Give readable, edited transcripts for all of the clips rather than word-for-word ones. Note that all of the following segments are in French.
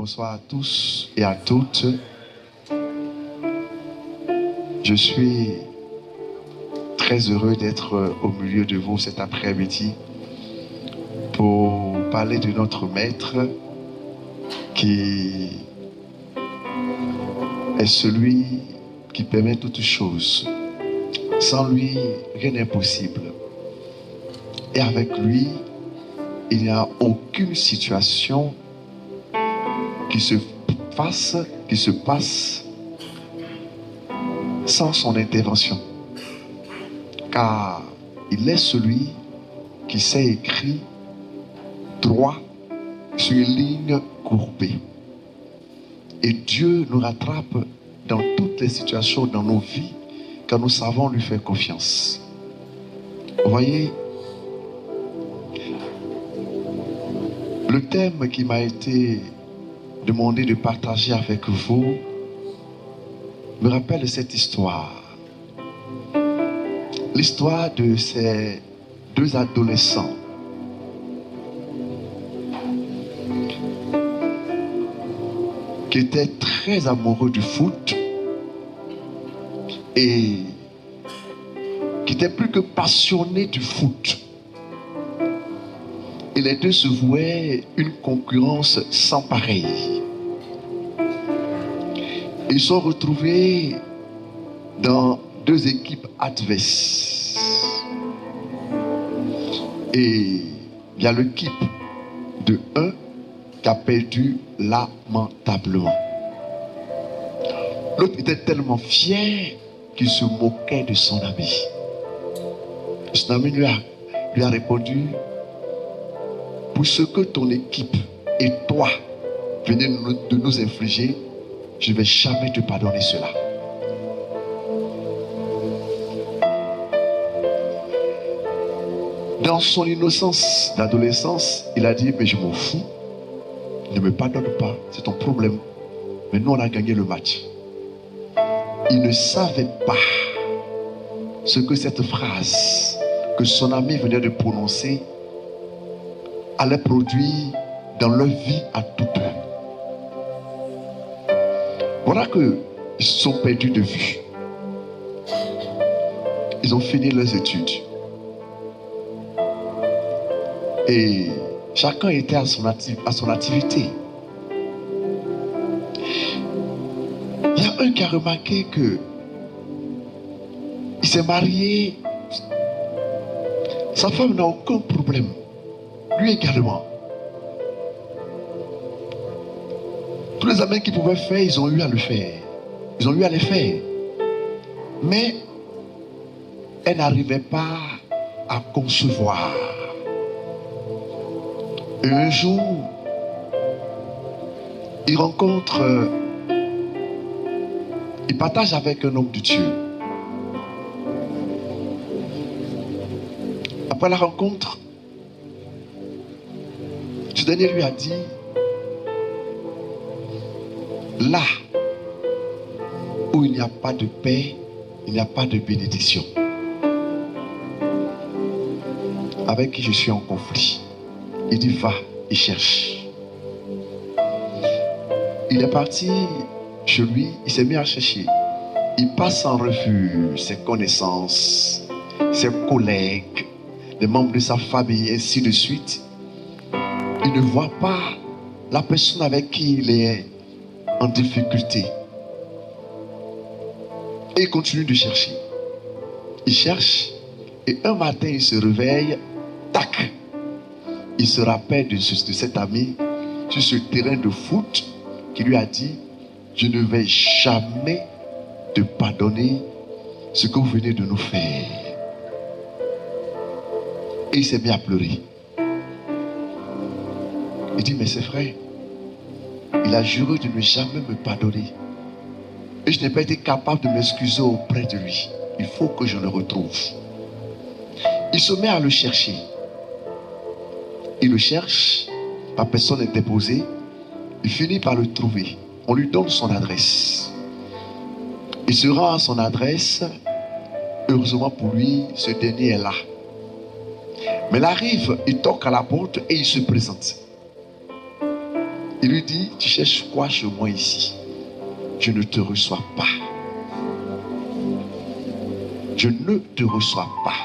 Bonsoir à tous et à toutes. Je suis très heureux d'être au milieu de vous cet après-midi pour parler de notre Maître qui est celui qui permet toutes choses. Sans lui, rien n'est possible. Et avec lui, il n'y a aucune situation qui se passe sans son intervention. Car il est celui qui s'est écrit droit sur une ligne courbée. Et Dieu nous rattrape dans toutes les situations dans nos vies quand nous savons lui faire confiance. Vous voyez, le thème qui m'a été demandé de partager avec vous me rappelle cette histoire. L'histoire de ces deux adolescents qui étaient très amoureux du foot et qui étaient plus que passionnés du foot. Et les deux se vouaient une concurrence sans pareille. Ils sont retrouvés dans deux équipes adverses. Et il y a l'équipe de un qui a perdu lamentablement. L'autre était tellement fier qu'il se moquait de son ami. Son ami lui a répondu: pour ce que ton équipe et toi venez de nous infliger, je ne vais jamais te pardonner cela. Dans son innocence d'adolescence, il a dit: mais je m'en fous, ne me pardonne pas, c'est ton problème. Mais nous, on a gagné le match. Il ne savait pas ce que cette phrase que son ami venait de prononcer allait produire dans leur vie à tous deux. Voilà qu'ils se sont perdus de vue. Ils ont fini leurs études. Et chacun était à son activité. Il y a un qui a remarqué que il s'est marié. Sa femme n'a aucun problème. Lui également. Tous les amis qu'ils pouvaient faire, ils ont eu à le faire. Ils ont eu à les faire. Mais elle n'arrivait pas à concevoir. Et un jour, il partage avec un homme de Dieu. Après la rencontre, ce dernier lui a dit: là où il n'y a pas de paix, il n'y a pas de bénédiction. Avec qui je suis en conflit. Il dit: va et cherche. Il est parti chez lui, il s'est mis à chercher. Il passe en revue ses connaissances, ses collègues, les membres de sa famille, ainsi de suite. Il ne voit pas la personne avec qui il est en difficulté. Et il continue de chercher. Il cherche et un matin il se réveille, tac, il se rappelle de cet ami sur ce terrain de foot qui lui a dit: je ne vais jamais te pardonner ce que vous venez de nous faire. Et il s'est mis à pleurer. Il dit: mais c'est vrai, il a juré de ne jamais me pardonner. Et je n'ai pas été capable de m'excuser auprès de lui. Il faut que je le retrouve. Il se met à le chercher. Il le cherche, la personne est déposée. Il finit par le trouver. On lui donne son adresse. Il se rend à son adresse. Heureusement pour lui, ce dernier est là. Mais il arrive, il toque à la porte et il se présente. Il lui dit, tu cherches quoi chez moi ici? Je ne te reçois pas. Je ne te reçois pas.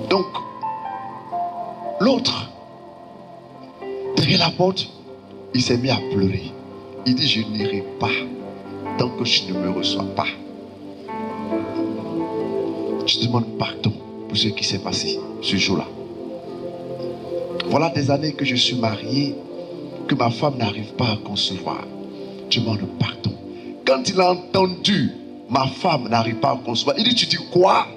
Donc, l'autre, derrière la porte, il s'est mis à pleurer. Il dit, je n'irai pas tant que je ne me reçois pas. Je demande pardon pour ce qui s'est passé ce jour-là. Voilà des années que je suis marié, que ma femme n'arrive pas à concevoir. Je demande pardon. Quand il a entendu ma femme n'arrive pas à concevoir, il dit, tu dis quoi?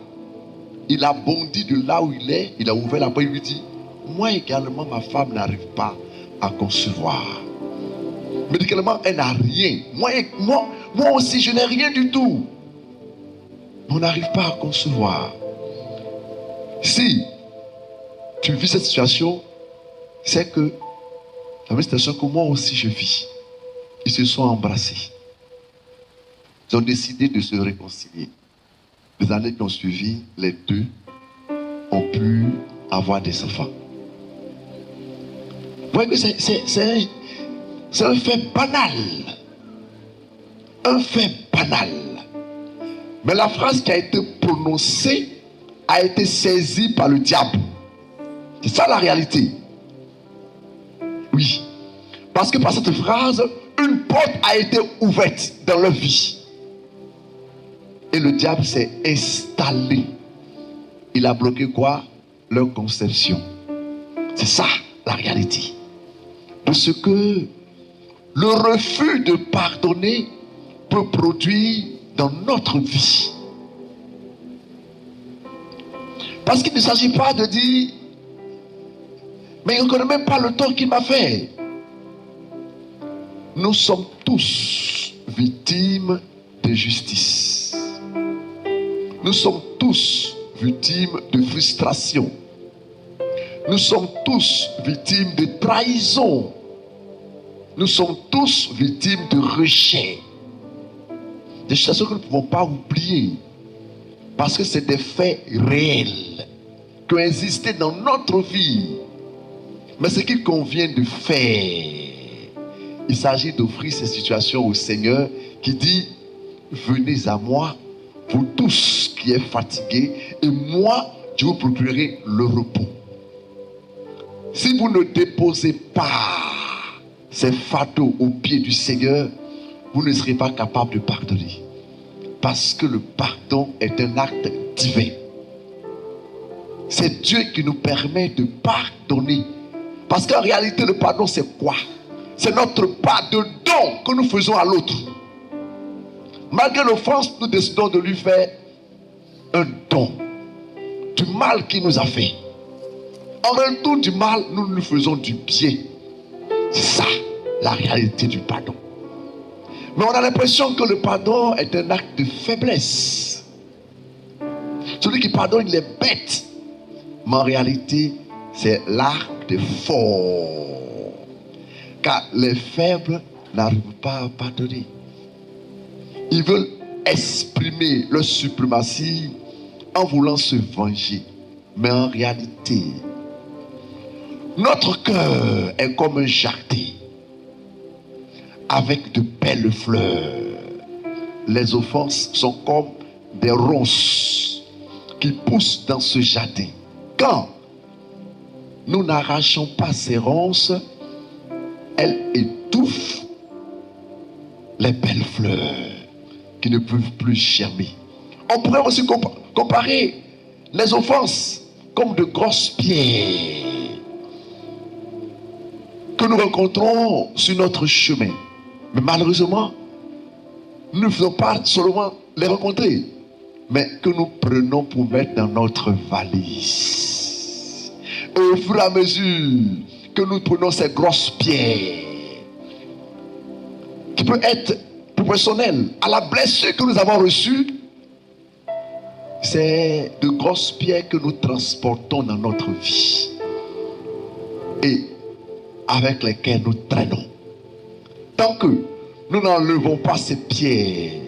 Il a bondi de là où il est, il a ouvert la porte, il lui dit, moi également ma femme n'arrive pas à concevoir. Médicalement, elle n'a rien. Moi aussi, je n'ai rien du tout. On n'arrive pas à concevoir. Si tu vis cette situation, c'est que la même situation que moi aussi je vis. Ils se sont embrassés. Ils ont décidé de se réconcilier. Les années qui ont suivi, les deux ont pu avoir des enfants. Vous voyez que c'est un fait banal. Un fait banal. Mais la phrase qui a été prononcée a été saisie par le diable. C'est ça la réalité. Oui. Parce que par cette phrase, une porte a été ouverte dans leur vie. Et le diable s'est installé. Il a bloqué quoi? Leur conception. C'est ça la réalité. Parce que le refus de pardonner peut produire dans notre vie. Parce qu'il ne s'agit pas de dire, mais il ne connaît même pas le tort qu'il m'a fait. Nous sommes tous victimes de justice. Nous sommes tous victimes de frustration. Nous sommes tous victimes de trahison. Nous sommes tous victimes de rejet. Des choses que nous ne pouvons pas oublier. Parce que c'est des faits réels qui ont existé dans notre vie. Mais ce qu'il convient de faire, il s'agit d'offrir ces situations au Seigneur qui dit, venez à moi, vous tous qui êtes fatigués, et moi, je vous procurerai le repos. Si vous ne déposez pas ces fardeaux aux pieds du Seigneur, vous ne serez pas capable de pardonner. Parce que le pardon est un acte divin. C'est Dieu qui nous permet de pardonner. Parce qu'en réalité, le pardon, c'est quoi? C'est notre part de don que nous faisons à l'autre. Malgré l'offense, nous décidons de lui faire un don du mal qu'il nous a fait. En retour du mal, nous lui faisons du bien. C'est ça, la réalité du pardon. Mais on a l'impression que le pardon est un acte de faiblesse. Celui qui pardonne, il est bête. Mais en réalité, c'est l'acte fort. Car les faibles n'arrivent pas à pardonner. Ils veulent exprimer leur suprématie en voulant se venger. Mais en réalité, notre cœur est comme un jardin avec de belles fleurs. Les offenses sont comme des ronces qui poussent dans ce jardin. Quand nous n'arrachons pas ces ronces, elles étouffent les belles fleurs qui ne peuvent plus germer. On pourrait aussi comparer les offenses comme de grosses pierres que nous rencontrons sur notre chemin. Mais malheureusement, nous ne faisons pas seulement les rencontrer, mais que nous prenons pour mettre dans notre valise. Et au fur et à mesure que nous prenons ces grosses pierres, qui peut être proportionnelles à la blessure que nous avons reçue, c'est de grosses pierres que nous transportons dans notre vie et avec lesquelles nous traînons. Tant que nous n'enlevons pas ces pierres,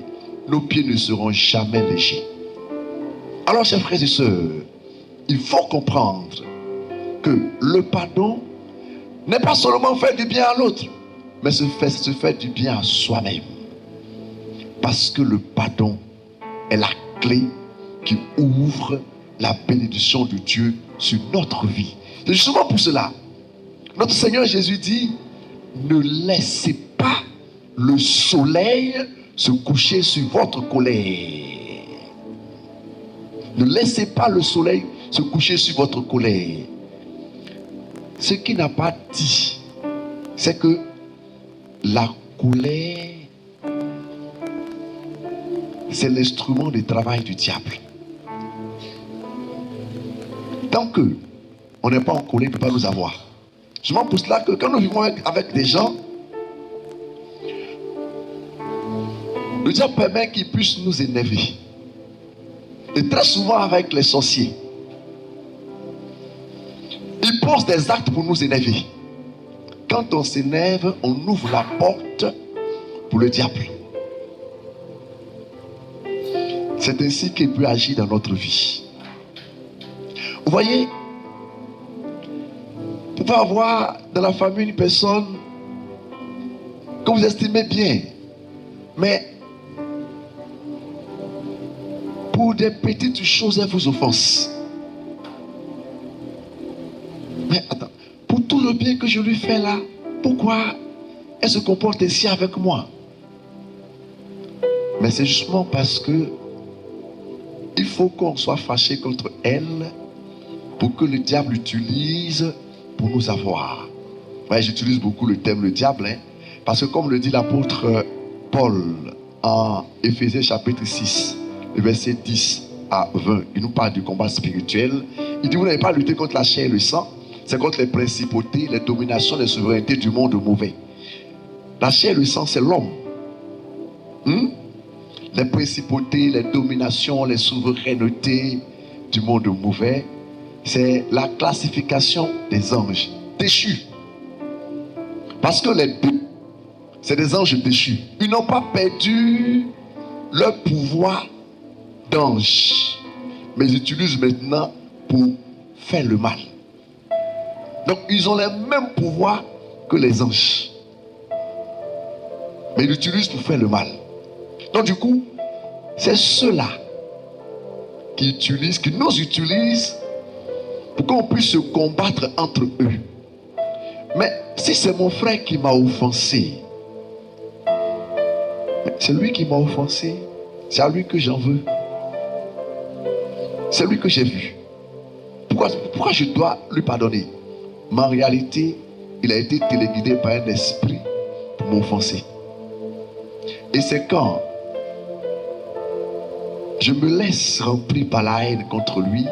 nos pieds ne seront jamais légers. Alors, chers frères et sœurs, il faut comprendre que le pardon n'est pas seulement faire du bien à l'autre, mais se faire du bien à soi-même. Parce que le pardon est la clé qui ouvre la bénédiction de Dieu sur notre vie. C'est justement pour cela, notre Seigneur Jésus dit, ne laissez pas le soleil se coucher sur votre colère. Ne laissez pas le soleil se coucher sur votre colère. Ce qu'il n'a pas dit, c'est que la colère, c'est l'instrument de travail du diable. Tant que on n'est pas en colère, il ne peut pas nous avoir. Je m'en pour cela que quand nous vivons avec des gens, le diable permet qu'ils puissent nous énerver. Et très souvent avec les sorciers, ils posent des actes pour nous énerver. Quand on s'énerve, on ouvre la porte pour le diable. C'est ainsi qu'il peut agir dans notre vie. Vous voyez, vous pouvez avoir dans la famille une personne que vous estimez bien, mais pour des petites choses, elle vous offense. Mais attends, pour tout le bien que je lui fais là, pourquoi elle se comporte ainsi avec moi? Mais c'est justement parce que il faut qu'on soit fâché contre elle pour que le diable l'utilise pour nous avoir. Ouais, j'utilise beaucoup le terme le diable, hein, parce que comme le dit l'apôtre Paul en Éphésiens chapitre 6, le verset 10 à 20, il nous parle du combat spirituel. Il dit, vous n'avez pas lutté contre la chair et le sang, c'est contre les principautés, les dominations, les souverainetés du monde mauvais. La chair et le sang, c'est l'homme. Les principautés, les dominations, les souverainetés du monde mauvais, c'est la classification des anges déchus. Parce que les deux, c'est des anges déchus. Ils n'ont pas perdu leur pouvoir d'ange, mais ils utilisent maintenant pour faire le mal. Donc ils ont les mêmes pouvoirs que les anges, mais ils l'utilisent pour faire le mal. Donc du coup, c'est ceux-là qui nous utilisent pour qu'on puisse se combattre entre eux. Mais si c'est mon frère qui m'a offensé, c'est lui qui m'a offensé, c'est à lui que j'en veux. C'est lui que j'ai vu. Pourquoi je dois lui pardonner? Mais en réalité, il a été téléguidé par un esprit pour m'offenser. Et c'est quand je me laisse remplir par la haine contre lui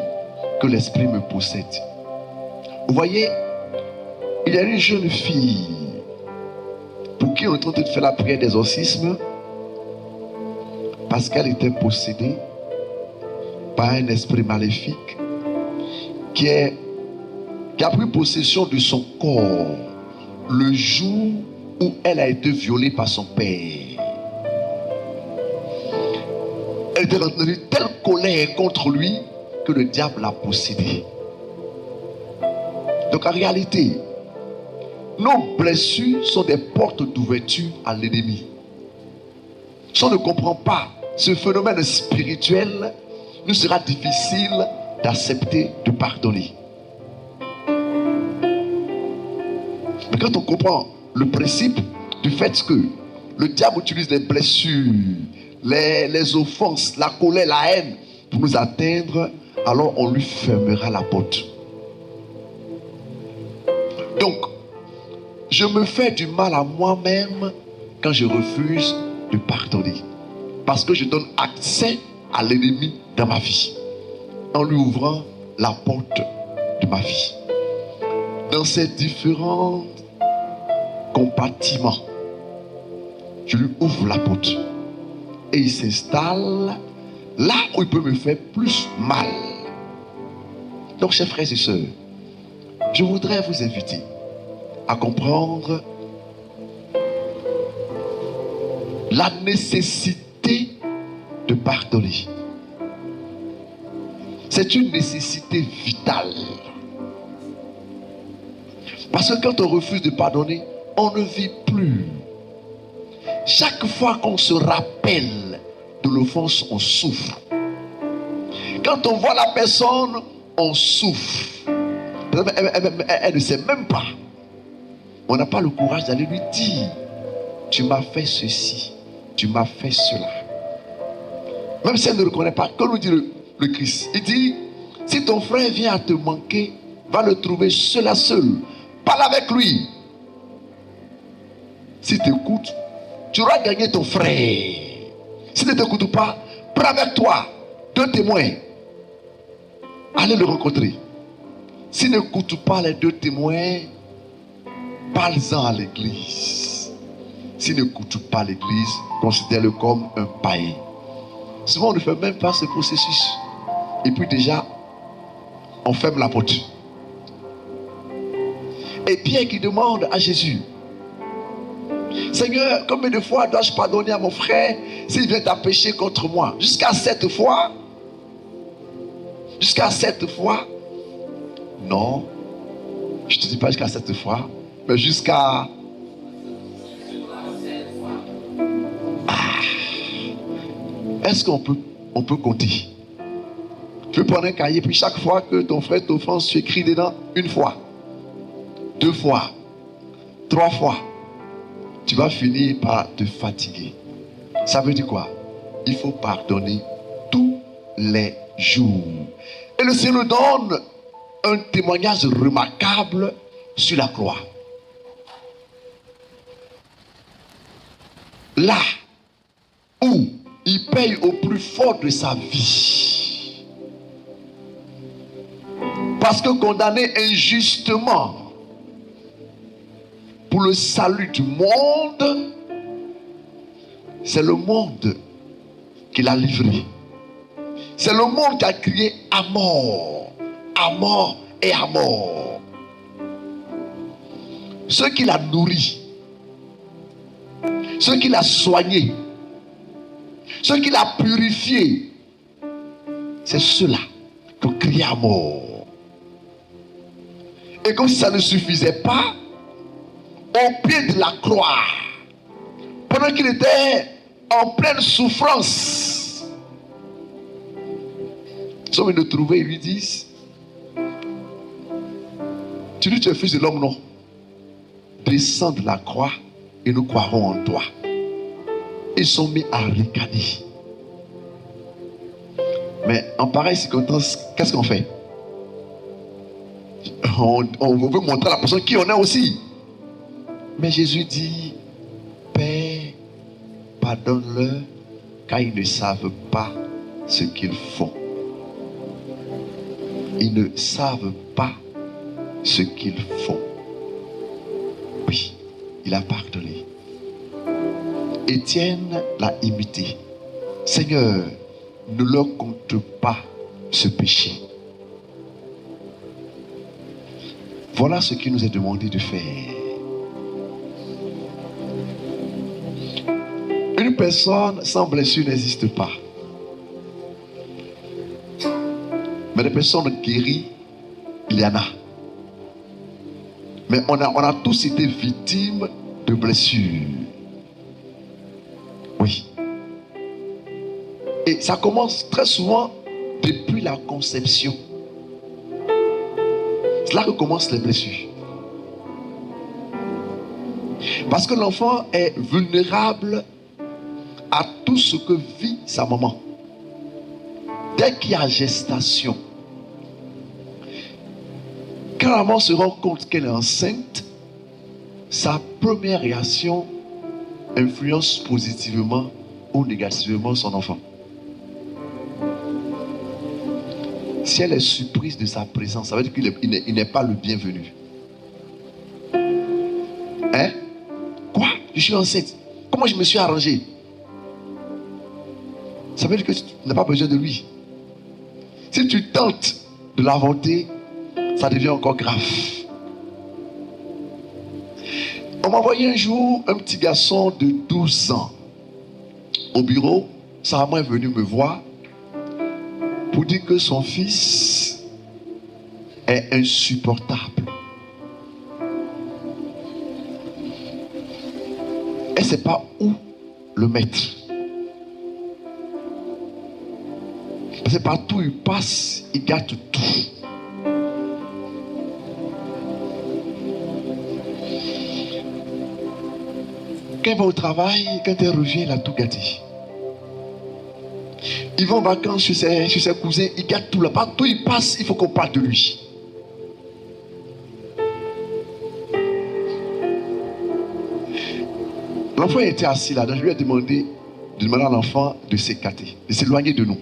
que l'esprit me possède. Vous voyez, il y a une jeune fille pour qui on est en train de faire la prière d'exorcisme parce qu'elle était possédée par un esprit maléfique qui a pris possession de son corps le jour où elle a été violée par son père. Elle était dans une telle colère contre lui que le diable l'a possédée. Donc en réalité, nos blessures sont des portes d'ouverture à l'ennemi. Si on ne comprend pas ce phénomène spirituel, il nous sera difficile d'accepter de pardonner. Mais quand on comprend le principe du fait que le diable utilise les blessures, les offenses, la colère, la haine pour nous atteindre, alors on lui fermera la porte. Donc, je me fais du mal à moi-même quand je refuse de pardonner. Parce que je donne accès à l'ennemi dans ma vie, en lui ouvrant la porte de ma vie. Dans ces différents compartiments, je lui ouvre la porte. Et il s'installe là où il peut me faire plus mal. Donc, chers frères et sœurs, je voudrais vous inviter à comprendre la nécessité de pardonner. C'est une nécessité vitale. Parce que quand on refuse de pardonner, on ne vit plus. Chaque fois qu'on se rappelle de l'offense, on souffre. Quand on voit la personne, on souffre. Elle ne sait même pas. On n'a pas le courage d'aller lui dire, tu m'as fait ceci, tu m'as fait cela. Même si elle ne le connaît pas, comme nous dit le Christ, il dit, si ton frère vient à te manquer, va le trouver seul à seul. Parle avec lui. S'il t'écoute, tu auras gagné ton frère. S'il ne t'écoute pas, prends avec toi 2 témoins. Allez le rencontrer. S'il n'écoute pas les 2 témoins, parle-en à l'église. S'il n'écoute pas l'église, considère-le comme un païen. Souvent, on ne fait même pas ce processus. Et puis déjà, on ferme la porte. Et Pierre qui demande à Jésus, Seigneur, combien de fois dois-je pardonner à mon frère s'il vient à pécher contre moi? Jusqu'à 7 fois? Jusqu'à 7 fois? Non. Je ne te dis pas jusqu'à 7 fois, mais jusqu'à... Est-ce qu'on peut compter? Tu peux prendre un cahier, puis chaque fois que ton frère t'offense, tu écris dedans 1 fois, 2 fois, 3 fois. Tu vas finir par te fatiguer. Ça veut dire quoi? Il faut pardonner tous les jours. Et le Seigneur nous donne un témoignage remarquable sur la croix. Là où il paye au plus fort de sa vie. Parce que condamné injustement pour le salut du monde, c'est le monde qu'il a livré. C'est le monde qui a crié à mort et à mort. Ceux qu'il a nourris, ceux qu'il a soignés, ceux qu'il a purifiés, c'est ceux-là qui ont crié à mort. Et comme si ça ne suffisait pas, au pied de la croix, pendant qu'il était en pleine souffrance, ils sont venus le trouver et lui disent, tu dis tu es fils de l'homme, non? Descends de la croix et nous croirons en toi. Ils sont mis à ricaner. Mais en pareille circonstance, qu'est-ce qu'on fait? On veut montrer à la personne qui on est aussi. Mais Jésus dit, Père, pardonne-leur, car ils ne savent pas ce qu'ils font. Ils ne savent pas ce qu'ils font. Oui, il a pardonné. Étienne l'a imité. Seigneur, ne leur compte pas ce péché. Voilà ce qu'il nous est demandé de faire. Une personne sans blessure n'existe pas. Mais les personnes guéries, il y en a. Mais on a tous été victimes de blessures. Oui. Et ça commence très souvent depuis la conception. C'est là que commencent les blessures. Parce que l'enfant est vulnérable à tout ce que vit sa maman. Dès qu'il y a gestation, quand la maman se rend compte qu'elle est enceinte, sa première réaction influence positivement ou négativement son enfant. Si elle est surprise de sa présence, ça veut dire qu'il n'est pas le bienvenu. Hein? Quoi? Je suis enceinte. Comment je me suis arrangé? Ça veut dire que tu n'as pas besoin de lui. Si tu tentes de l'avorter, ça devient encore grave. On m'a envoyé un jour un petit garçon de 12 ans au bureau. Sa maman est venue me voir pour dire que son fils est insupportable. sait pas où le mettre. Parce que partout où il passe, il gâte tout. Quand il va au travail, quand il revient, il a tout gâté. Il va en vacances chez ses cousins, il gâte tout là. Partout où il passe, il faut qu'on parle de lui. L'enfant était assis là, donc je lui ai demandé de demander à l'enfant de s'écarter, de s'éloigner de nous.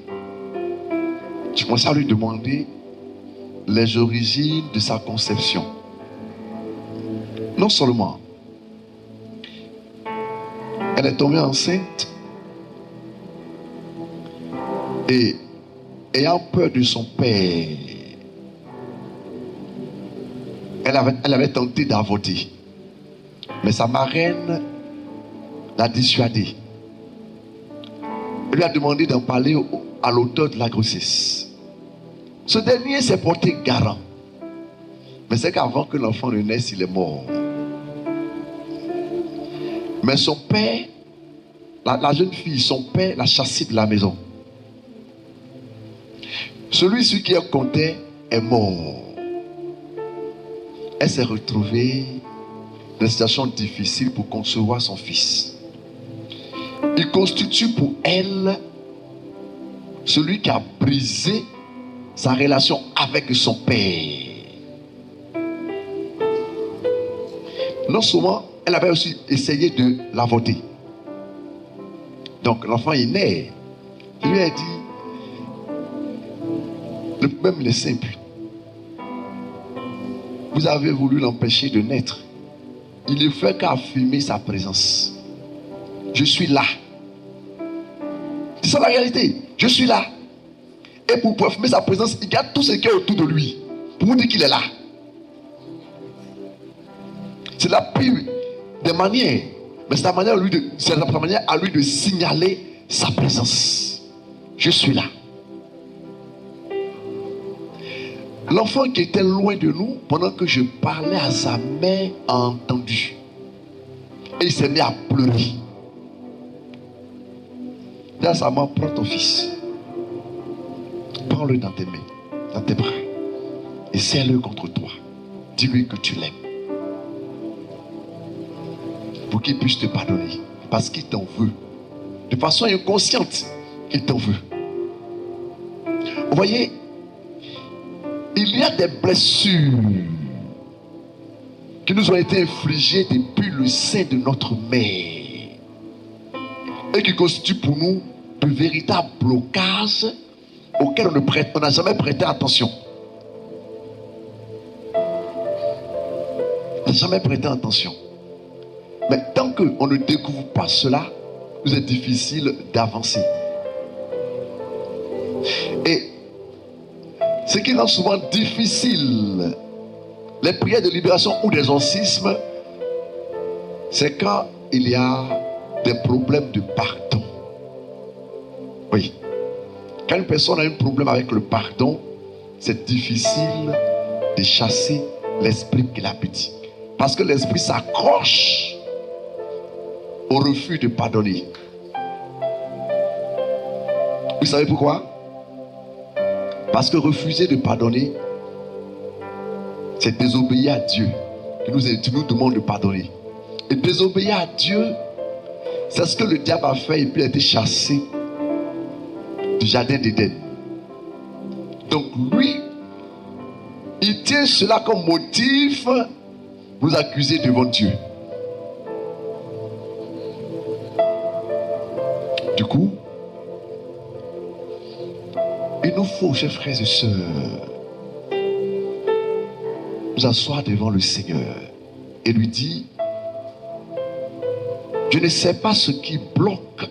Je commençais à lui demander les origines de sa conception. Non seulement elle est tombée enceinte et ayant peur de son père, elle avait tenté d'avorter. Mais sa marraine l'a dissuadée. Elle lui a demandé d'en parler à l'auteur de la grossesse. Ce dernier s'est porté garant. Mais c'est qu'avant que l'enfant ne naisse, il est mort. Mais son père, la jeune fille, son père l'a chassée de la maison. Celui qui elle comptait est mort. Elle s'est retrouvée dans une situation difficile pour concevoir son fils. Il constitue pour elle celui qui a brisé sa relation avec son père. Non seulement, elle avait aussi essayé de l'avorter. Donc l'enfant est né. Il lui a dit, le problème il est simple. Vous avez voulu l'empêcher de naître. Il ne fait qu'affirmer sa présence. Je suis là. C'est ça la réalité. Je suis là. Et pour affirmer sa présence, il garde tout ce qui est autour de lui. Pour vous dire qu'il est là. C'est la pire des manières. Mais c'est la manière à lui de signaler sa présence. Je suis là. L'enfant qui était loin de nous, pendant que je parlais à sa mère, a entendu. Et il s'est mis à pleurer. Dis à sa maman, prends ton fils. Prends-le dans tes mains, dans tes bras. Et serre-le contre toi. Dis-lui que tu l'aimes. Pour qu'il puisse te pardonner. Parce qu'il t'en veut. De façon inconsciente, il t'en veut. Vous voyez, il y a des blessures qui nous ont été infligées depuis le sein de notre mère et qui constituent pour nous de véritables blocages auxquels on n'a jamais prêté attention. On n'a jamais prêté attention. Mais tant qu'on ne découvre pas cela, il est difficile d'avancer. Et ce qui rend souvent difficile les prières de libération ou d'exorcisme, c'est quand il y a des problèmes de pardon. Oui. Quand une personne a un problème avec le pardon, c'est difficile de chasser l'esprit qui l'habite. Parce que l'esprit s'accroche au refus de pardonner. Vous savez pourquoi? Parce que refuser de pardonner, c'est désobéir à Dieu. Qui nous demande de pardonner. Et désobéir à Dieu, c'est ce que le diable a fait et puis il a été chassé du jardin d'Éden. Donc lui, il tient cela comme motif pour nous accuser devant Dieu. Du coup, il nous faut, chers frères et sœurs, nous asseoir devant le Seigneur et lui dire, je ne sais pas ce qui bloque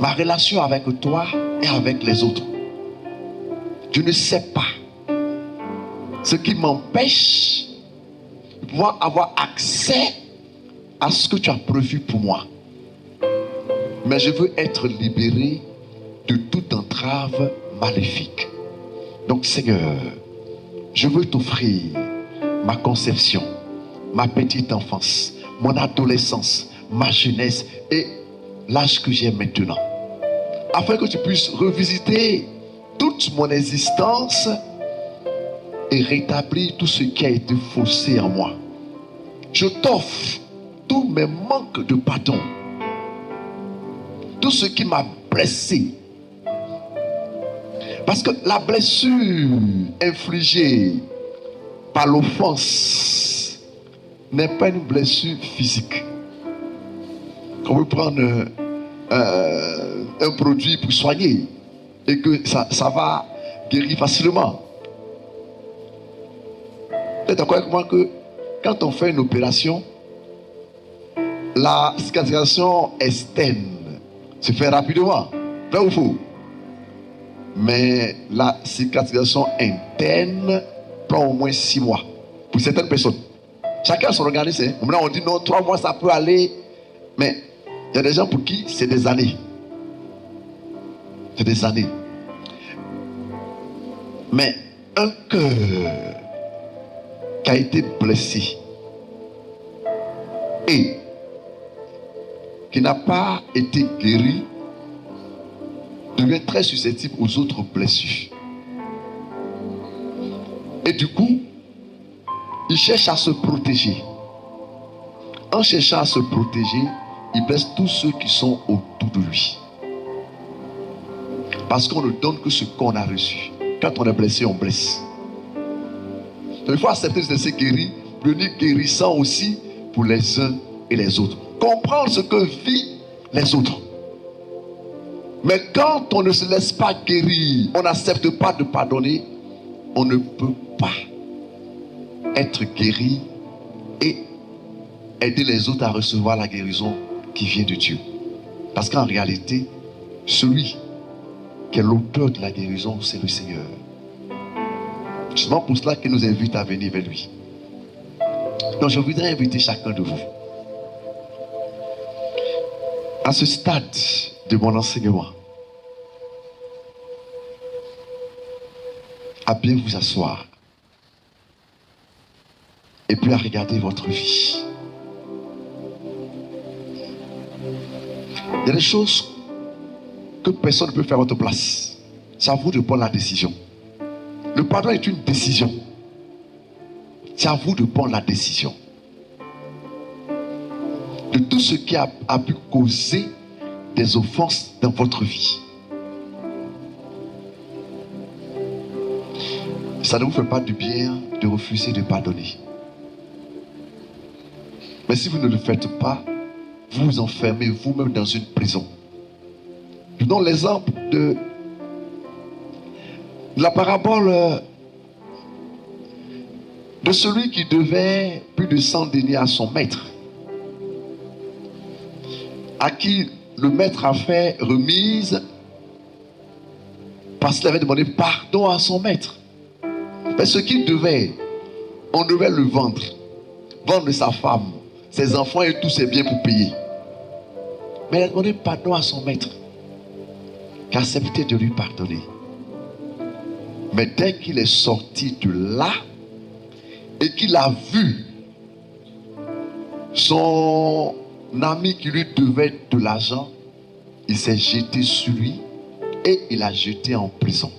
ma relation avec toi et avec les autres. Je ne sais pas ce qui m'empêche de pouvoir avoir accès à ce que tu as prévu pour moi. Mais je veux être libéré de toute entrave maléfique. Donc Seigneur, je veux t'offrir ma conception, ma petite enfance, mon adolescence, ma jeunesse et l'âge que j'ai maintenant. Afin que tu puisses revisiter toute mon existence et rétablir tout ce qui a été faussé en moi. Je t'offre tous mes manques de pardon, tout ce qui m'a blessé. Parce que la blessure infligée par l'offense n'est pas une blessure physique. On peut prendre un produit pour soigner et que ça va guérir facilement. Vous êtes d'accord avec moi que quand on fait une opération, la cicatrisation externe se fait rapidement, vrai ou faux? Mais la cicatrisation interne prend au moins 6 mois pour certaines personnes. Chacun a son organisme. Maintenant on dit non, 3 mois ça peut aller, mais il y a des gens pour qui c'est des années. C'est des années. Mais un cœur qui a été blessé et qui n'a pas été guéri devient très susceptible aux autres blessures. Et du coup, il cherche à se protéger. En cherchant à se protéger, il blesse tous ceux qui sont autour de lui. Parce qu'on ne donne que ce qu'on a reçu. Quand on est blessé, on blesse. Donc il faut accepter de se laisser guérir, devenir guérissant aussi pour les uns et les autres. Comprendre ce que vivent les autres. Mais quand on ne se laisse pas guérir, on n'accepte pas de pardonner, on ne peut pas être guéri et aider les autres à recevoir la guérison qui vient de Dieu. Parce qu'en réalité, celui qui est l'auteur de la guérison, c'est le Seigneur. C'est justement pour cela qu'il nous invite à venir vers lui. Donc je voudrais inviter chacun de vous à ce stade de mon enseignement à bien vous asseoir et puis à regarder votre vie. Il y a des choses que personne ne peut faire à votre place. C'est à vous de prendre la décision. Le pardon est une décision. C'est à vous de prendre la décision de tout ce qui a pu causer des offenses dans votre vie. Ça ne vous fait pas du bien de refuser de pardonner. Mais si vous ne le faites pas, vous vous enfermez vous-même dans une prison. Je donne l'exemple de la parabole de celui qui devait plus de 100 deniers à son maître, à qui le maître a fait remise parce qu'il avait demandé pardon à son maître. Mais ce qu'il devait, on devait le vendre sa femme, ses enfants et tous ses biens pour payer. Mais il a demandé pardon à son maître, qui a accepté de lui pardonner. Mais dès qu'il est sorti de là et qu'il a vu son ami qui lui devait de l'argent, il s'est jeté sur lui et il l'a jeté en prison.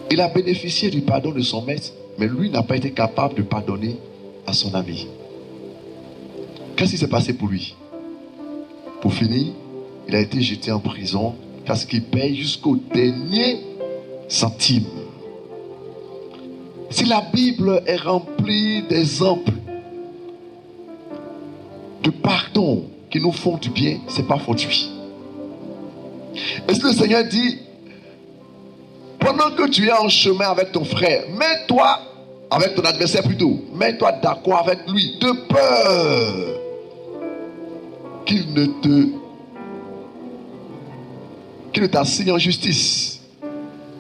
Il a bénéficié du pardon de son maître, mais lui n'a pas été capable de pardonner à son ami. Qu'est-ce qui s'est passé pour lui? Pour finir, il a été jeté en prison parce qu'il paye jusqu'au dernier centime. Si la Bible est remplie d'exemples de pardon qui nous font du bien, ce n'est pas fortuit. Est-ce que le Seigneur dit, pendant que tu es en chemin avec ton frère, mets-toi, avec ton adversaire plutôt, mets-toi d'accord avec lui, de peur qu'il ne t'assigne en justice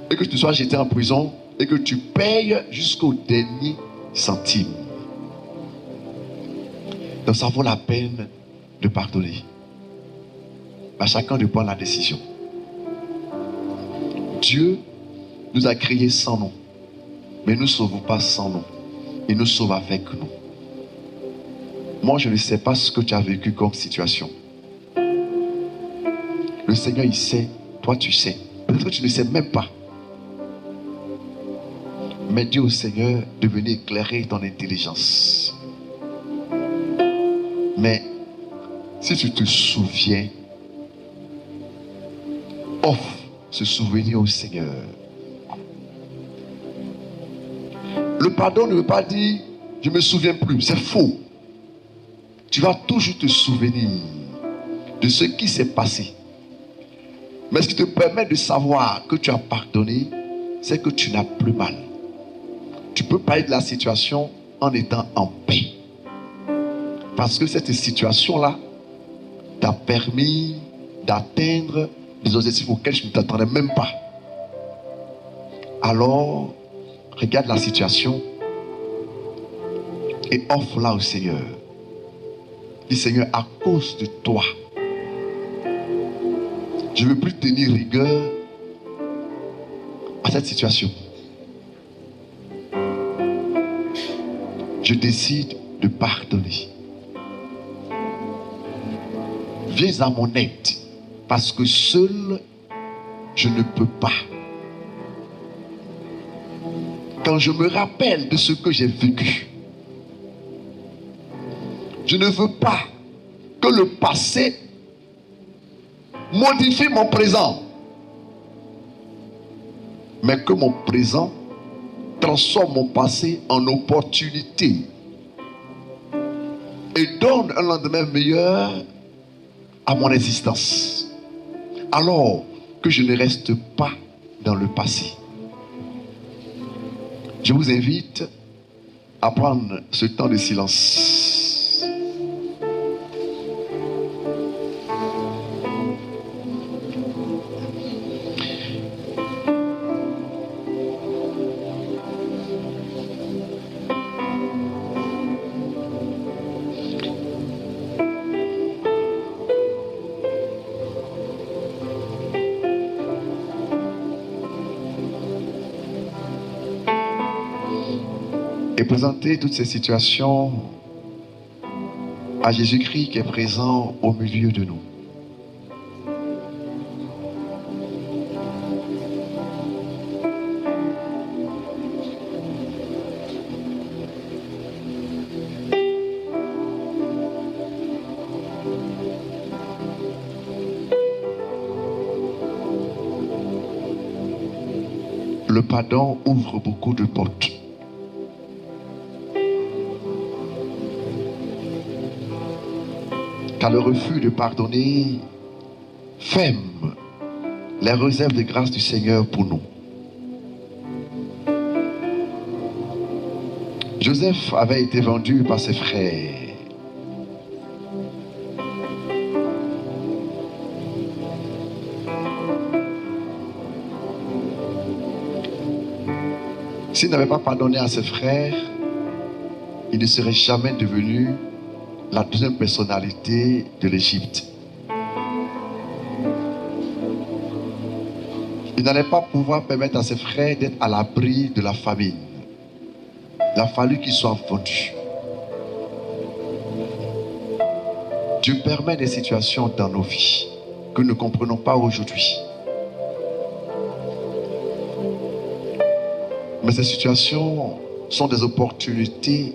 et que tu sois jeté en prison et que tu payes jusqu'au dernier centime. Donc ça vaut la peine de pardonner. À chacun de prendre la décision. Dieu nous a créés sans nom. mais ne nous sauve pas sans nous. Il nous sauve avec nous. Moi, je ne sais pas ce que tu as vécu comme situation. Le Seigneur, il sait. Toi, tu sais. Peut-être que tu ne sais même pas. Mais dis au Seigneur de venir éclairer ton intelligence. Mais si tu te souviens, offre ce souvenir au Seigneur. Le pardon ne veut pas dire je ne me souviens plus. C'est faux. Tu vas toujours te souvenir de ce qui s'est passé. Mais ce qui te permet de savoir que tu as pardonné, c'est que tu n'as plus mal. Tu peux parler de la situation en étant en paix. Parce que cette situation-là t'a permis d'atteindre des objectifs auxquels je ne t'attendais même pas. Alors, regarde la situation et offre-la au Seigneur. Dis Seigneur, à cause de toi, je ne veux plus tenir rigueur à cette situation. Je décide de pardonner. Viens à mon aide, parce que seul, je ne peux pas. Quand je me rappelle de ce que j'ai vécu, je ne veux pas que le passé modifie mon présent, mais que mon présent transforme mon passé en opportunité et donne un lendemain meilleur à mon existence. Alors que je ne reste pas dans le passé. Je vous invite à prendre ce temps de silence. Et présenter toutes ces situations à Jésus-Christ qui est présent au milieu de nous. Le pardon ouvre beaucoup de portes. Car le refus de pardonner ferme les réserves de grâce du Seigneur pour nous. Joseph avait été vendu par ses frères. S'il n'avait pas pardonné à ses frères, il ne serait jamais devenu la deuxième personnalité de l'Égypte. Il n'allait pas pouvoir permettre à ses frères d'être à l'abri de la famine. Il a fallu qu'ils soient vendus. Dieu permet des situations dans nos vies que nous ne comprenons pas aujourd'hui. Mais ces situations sont des opportunités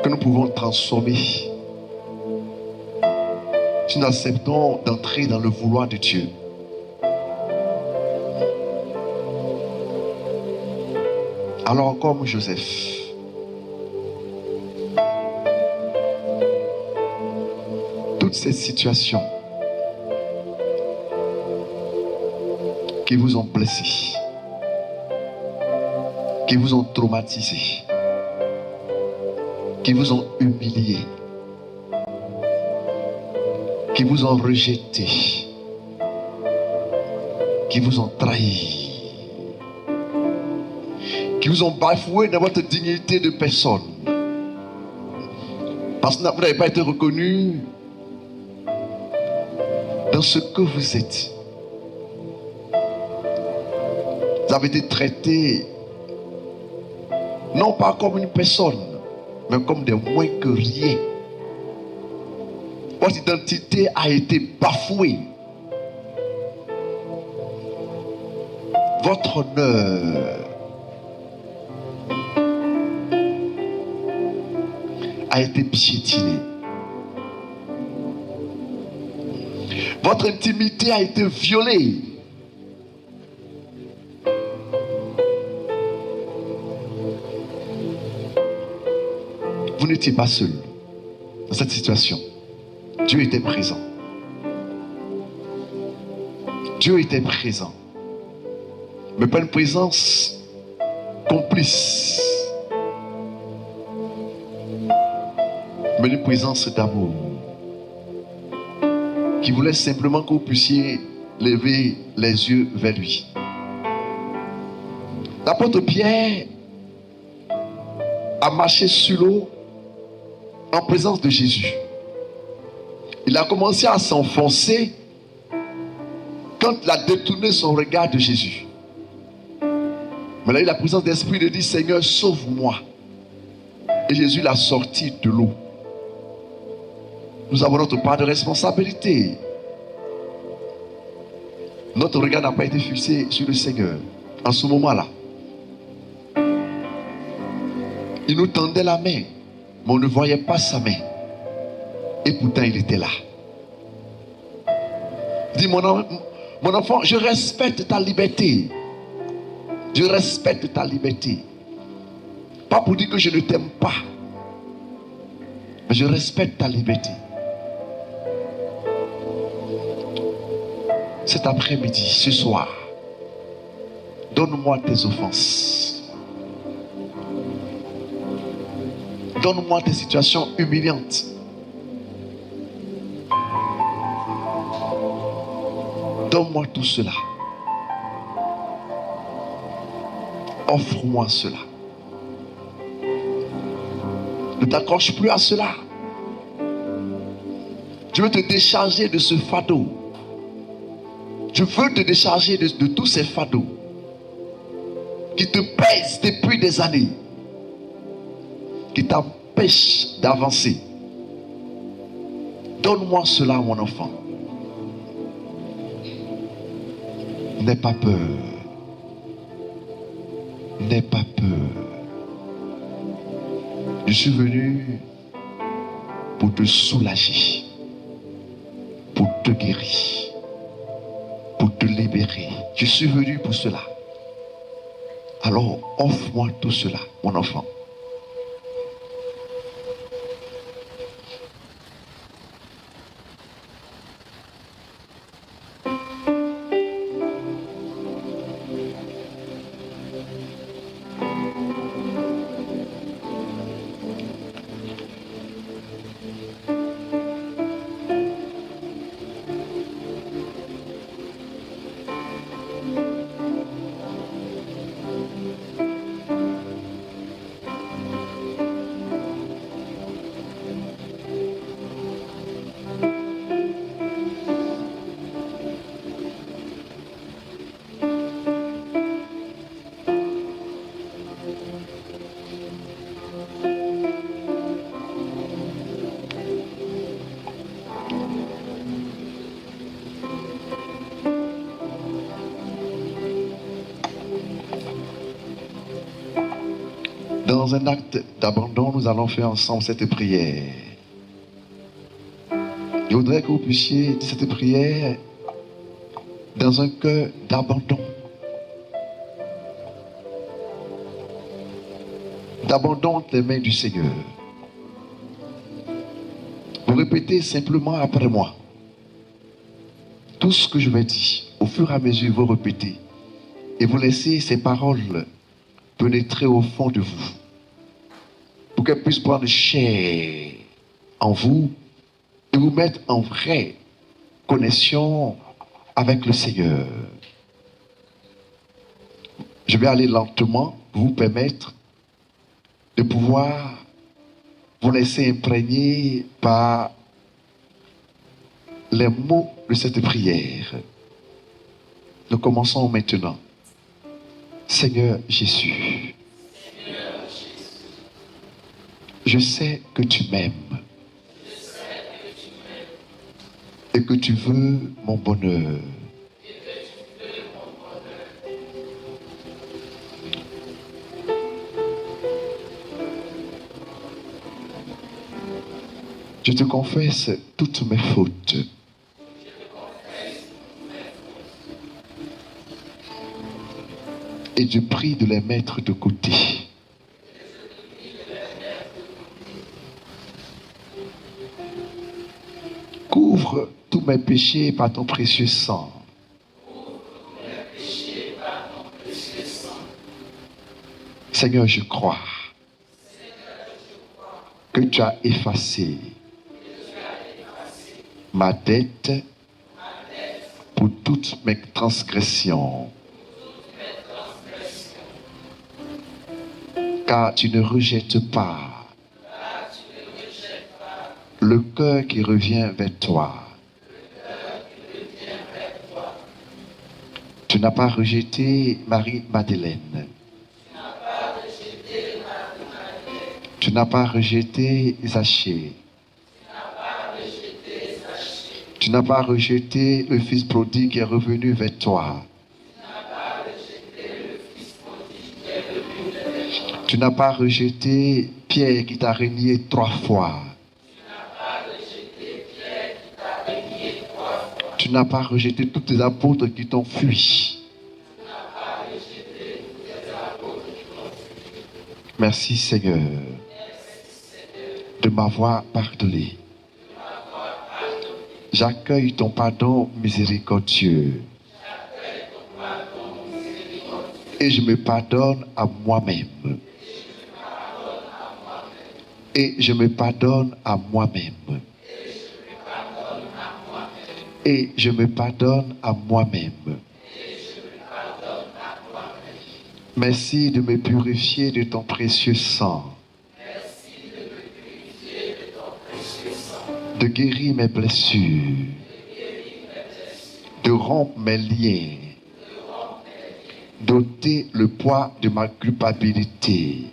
que nous pouvons transformer si nous acceptons d'entrer dans le vouloir de Dieu. Alors comme Joseph, toutes ces situations qui vous ont blessé, qui vous ont traumatisé, qui vous ont humilié, qui vous ont rejeté, qui vous ont trahi, qui vous ont bafoué dans votre dignité de personne, parce que vous n'avez pas été reconnu dans ce que vous êtes. Vous avez été traité Non pas comme une personne, mais comme des moins que rien. Votre identité a été bafouée. Votre honneur a été piétiné. Votre intimité a été violée. Vous n'étiez pas seul dans cette situation. Dieu était présent. Dieu était présent. Mais pas une présence complice, mais une présence d'amour qui voulait simplement que vous puissiez lever les yeux vers lui. L'apôtre Pierre a marché sur l'eau en présence de Jésus. Il a commencé à s'enfoncer quand il a détourné son regard de Jésus. Mais là, il a la présence d'esprit de dire, Seigneur, sauve-moi. Et Jésus l'a sorti de l'eau. Nous avons notre part de responsabilité. Notre regard n'a pas été fixé sur le Seigneur en ce moment-là. Il nous tendait la main, mais on ne voyait pas sa main. Et pourtant, il était là. Dis, mon enfant, je respecte ta liberté. Je respecte ta liberté. Pas pour dire que je ne t'aime pas, mais je respecte ta liberté. Cet après-midi, ce soir, donne-moi tes offenses. Donne-moi tes situations humiliantes. Donne-moi tout cela. Offre-moi cela. Ne t'accroche plus à cela. Je veux te décharger de ce fardeau. Je veux te décharger de tous ces fardeaux qui te pèsent depuis des années, qui t'empêchent d'avancer. Donne-moi cela, mon enfant. N'aie pas peur. N'aie pas peur. Je suis venu pour te soulager, pour te guérir, pour te libérer. Je suis venu pour cela. Alors, offre-moi tout cela, mon enfant. Dans un acte d'abandon, nous allons faire ensemble cette prière. Je voudrais que vous puissiez dire cette prière dans un cœur d'abandon. D'abandon entre les mains du Seigneur. Vous répétez simplement après moi. Tout ce que je vais dire, au fur et à mesure, vous répétez. Et vous laissez ces paroles pénétrer au fond de vous. Pour qu'elles puissent prendre chair en vous et vous mettre en vraie connexion avec le Seigneur. Je vais aller lentement pour vous permettre de pouvoir vous laisser imprégner par les mots de cette prière. Nous commençons maintenant. Seigneur Jésus, Je sais que tu m'aimes et que tu veux mon bonheur. Je te confesse toutes mes fautes. Et je prie de les mettre de côté. Couvre tous mes péchés par ton précieux sang. Seigneur, je crois que tu as effacé ma dette pour toutes mes transgressions. Car tu ne rejettes pas le cœur qui revient vers toi. Tu n'as pas rejeté Marie-Madeleine. Tu n'as pas rejeté Zachée. Tu n'as pas rejeté le fils prodigue qui est revenu vers toi. Tu n'as pas rejeté Pierre qui t'a renié 3 fois. Tu n'as pas rejeté tous tes apôtres qui t'ont fui. Merci Seigneur de m'avoir pardonné. J'accueille ton pardon miséricordieux. Et je me pardonne à moi-même. Et je me pardonne à moi-même. Et je me pardonne à moi-même. Merci de me purifier de ton précieux sang. De guérir mes blessures. De rompre mes liens. D'ôter le poids de ma culpabilité.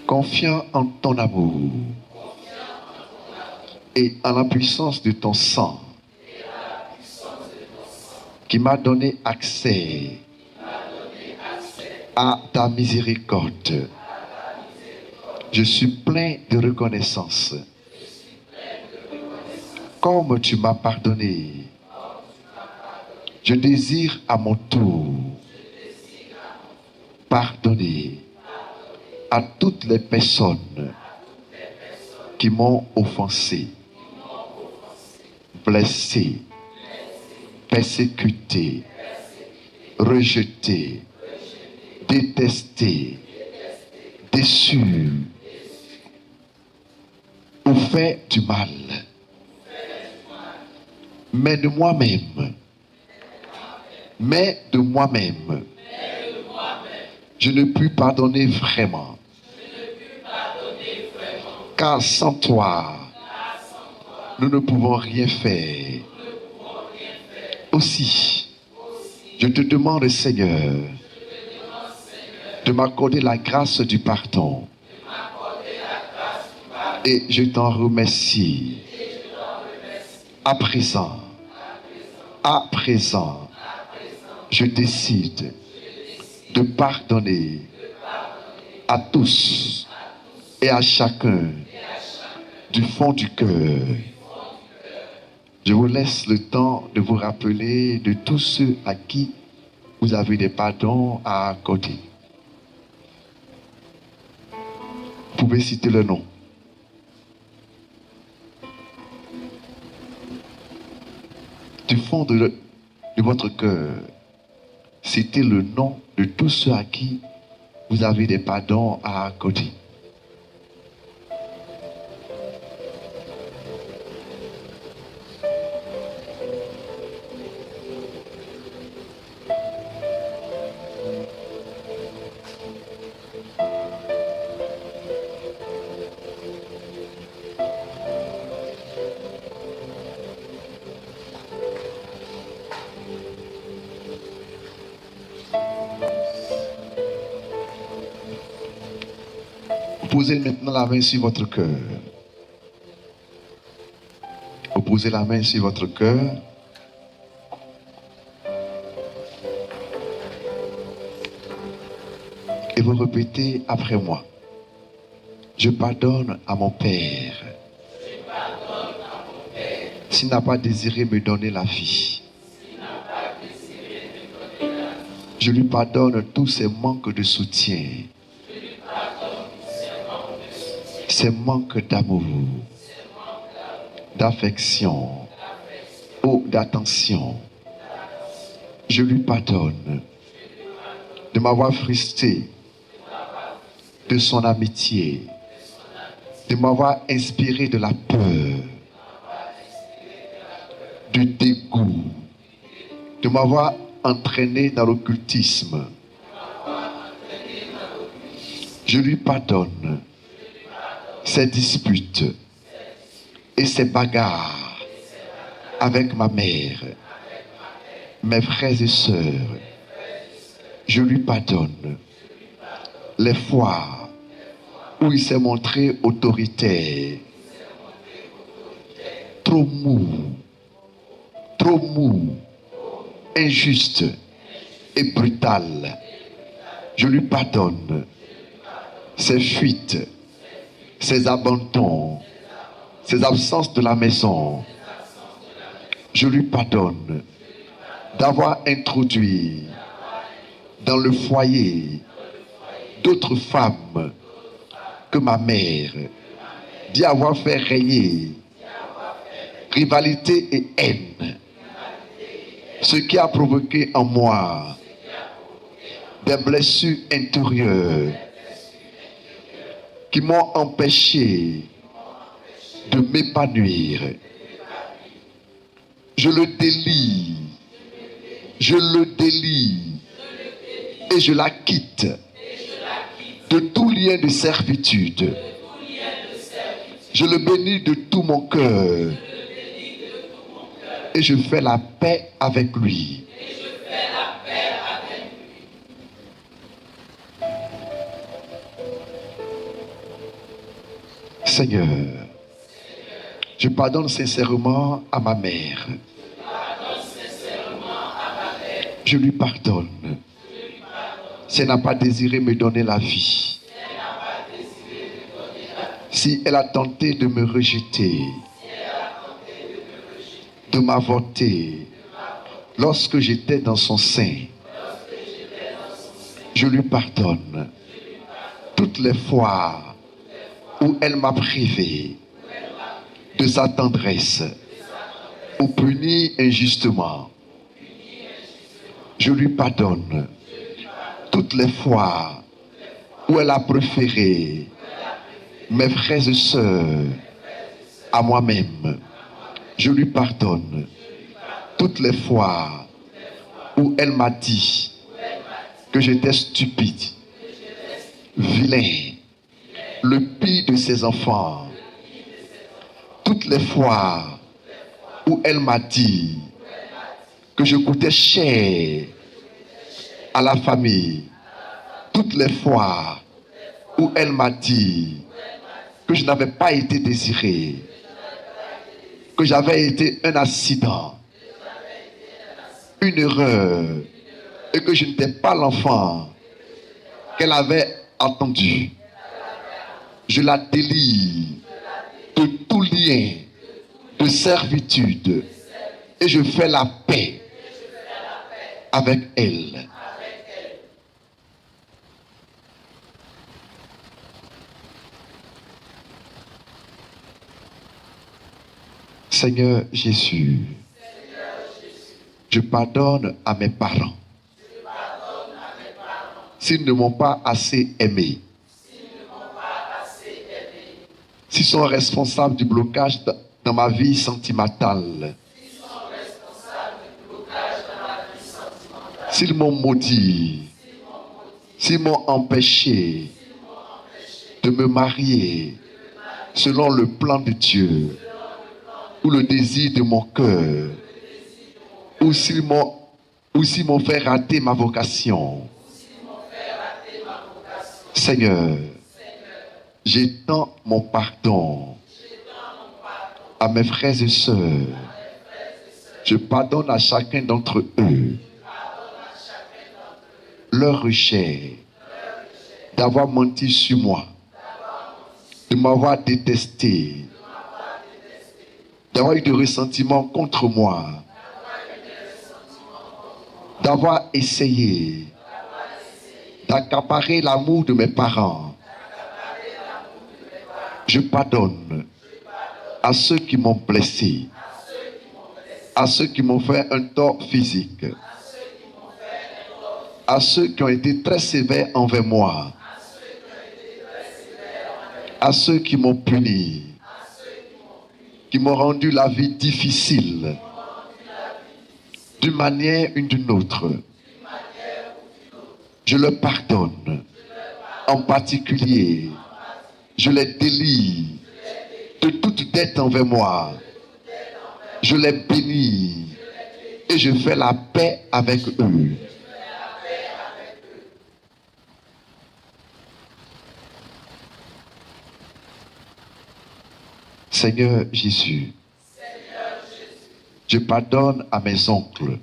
Confiant en ton amour et en la puissance de ton sang qui m'a donné accès à ta miséricorde. Je suis plein de reconnaissance. Comme tu m'as pardonné, je désire à mon tour pardonner à toutes les personnes qui m'ont offensé, blessé, persécuté, rejeté, détesté, déçu ou fait du mal. Mais de moi-même, je ne puis pardonner vraiment. Car sans toi, nous ne pouvons rien faire. Aussi, je te demande, Seigneur, de m'accorder la grâce du pardon. Et je t'en remercie. À présent, je décide de pardonner à tous et à chacun du fond du cœur. Je vous laisse le temps de vous rappeler de tous ceux à qui vous avez des pardons à accorder. Vous pouvez citer le nom. Du fond de votre cœur, citez le nom de tous ceux à qui vous avez des pardons à accorder. posez maintenant la main sur votre cœur. Vous posez la main sur votre cœur. Et vous répétez après moi. Je pardonne à mon Père s'il n'a pas désiré me donner la vie. Je lui pardonne tous ses manques de soutien, ses manques d'amour, d'affection ou d'attention. Je lui pardonne de m'avoir frustré de son amitié, de m'avoir inspiré de la peur, du dégoût, de m'avoir entraîné dans l'occultisme. Je lui pardonne ses disputes et ses bagarres avec ma mère, mes frères et sœurs. Je lui pardonne les fois où il s'est montré autoritaire, trop mou, injuste et brutal. Je lui pardonne ses fuites, ses abandons, ses absences de la maison. Je lui pardonne d'avoir introduit dans le foyer d'autres femmes que ma mère, d'y avoir fait régner rivalité et haine, ce qui a provoqué en moi des blessures intérieures qui m'ont empêché de m'épanouir. Je le délie et je la quitte de tout lien de servitude. Je le bénis de tout mon cœur et je fais la paix avec lui. Seigneur, je pardonne sincèrement à ma mère. Je lui pardonne si elle n'a pas désiré me donner la vie. Si elle a tenté de me rejeter, de m'avorter lorsque j'étais dans son sein, je lui pardonne toutes les fois où elle m'a privé de sa tendresse ou puni injustement. Je lui pardonne toutes les fois où elle a préféré mes frères et sœurs à moi-même. Je lui pardonne toutes les fois où elle m'a dit que j'étais stupide, vilain, le pire de ses enfants. Toutes les fois où elle m'a dit que je coûtais cher à la famille. Toutes les fois où elle m'a dit que je n'avais pas été désiré, que j'avais été un accident, une erreur, et que je n'étais pas l'enfant qu'elle avait attendu. Je la délie de tout lien de servitude et je fais la paix avec elle. Seigneur Jésus, je pardonne à mes parents s'ils ne m'ont pas assez aimé, s'ils sont responsables du blocage dans ma vie sentimentale, s'ils m'ont maudit, s'ils m'ont empêché de me marier selon le plan de Dieu ou le désir de mon cœur, ou s'ils m'ont fait rater ma vocation. Seigneur, J'étends mon pardon à mes frères et sœurs. Je pardonne à chacun d'entre eux leur rejet d'avoir menti sur moi, de m'avoir détesté, d'avoir eu du ressentiment contre moi, d'avoir essayé d'accaparer l'amour de mes parents. Je pardonne à ceux qui m'ont blessé, à ceux qui m'ont fait un tort physique, à ceux qui ont été très sévères envers moi, à ceux qui m'ont puni, qui m'ont rendu la vie difficile, d'une manière ou d'une autre. Je leur pardonne. En particulier, je les délie de toute dette envers moi. Je les bénis et je fais la paix avec eux. Seigneur Jésus, je pardonne à mes oncles,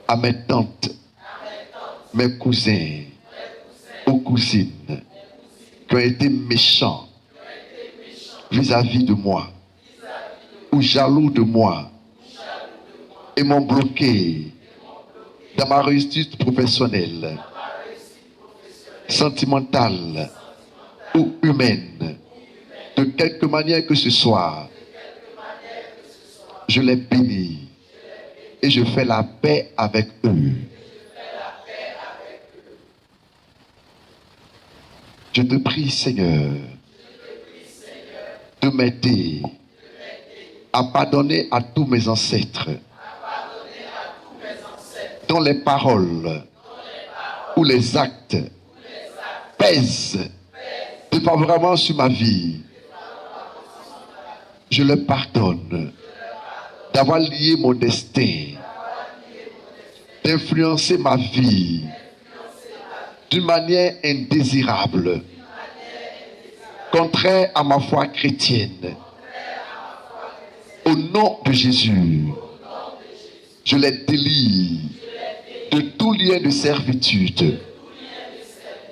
à mes tantes, mes cousins, aux cousines qui ont été méchants vis-à-vis de moi, ou jaloux de moi, et m'ont bloqué dans ma réussite professionnelle, sentimentale ou humaine, de quelque manière que ce soit. Je les bénis et je fais la paix avec eux. Je te prie, Seigneur, de m'aider à pardonner à tous mes ancêtres, dont les paroles ou les actes pèsent défavorablement sur ma vie. Je leur pardonne d'avoir lié mon destin, d'influencer ma vie d'une manière indésirable, contraire à ma foi chrétienne. Au nom de Jésus, je les délie de tout lien de servitude.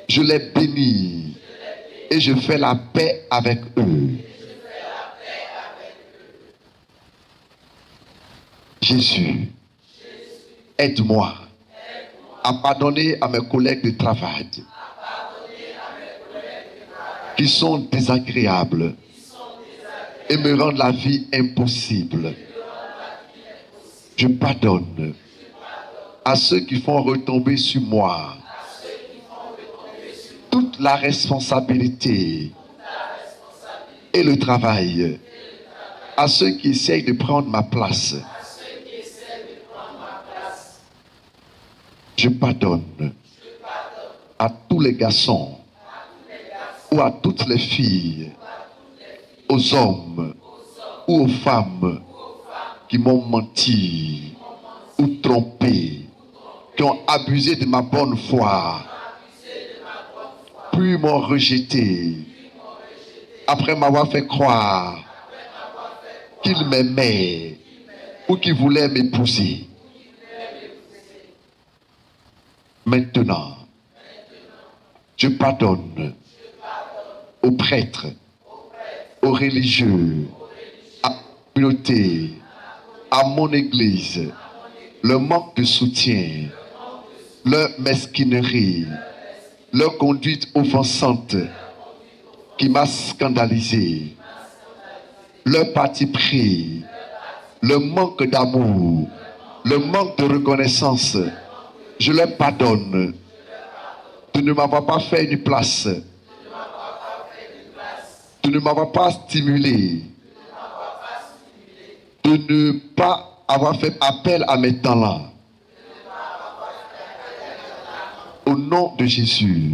Je les bénis et je fais la paix avec eux. Jésus, aide-moi à pardonner à mes collègues de travail qui sont désagréables et me rendent la vie impossible. Je pardonne à ceux qui font retomber sur moi toute la responsabilité et le travail, à ceux qui essayent de prendre ma place. Je pardonne à tous les garçons ou à toutes les filles, aux hommes ou aux femmes qui m'ont menti ou trompé, qui ont abusé de ma bonne foi, puis m'ont rejeté après m'avoir fait croire qu'ils m'aimaient ou qu'ils voulaient m'épouser. Maintenant, je pardonne aux prêtres, aux religieux, à la communauté, à mon église, le manque de soutien, leur mesquinerie, leur conduite offensante qui m'a scandalisé, leur parti pris, le manque d'amour, le manque de reconnaissance. Je leur pardonne de ne m'avoir pas fait une place, de ne m'avoir pas stimulé, de ne pas avoir fait appel à mes talents. Au nom de Jésus,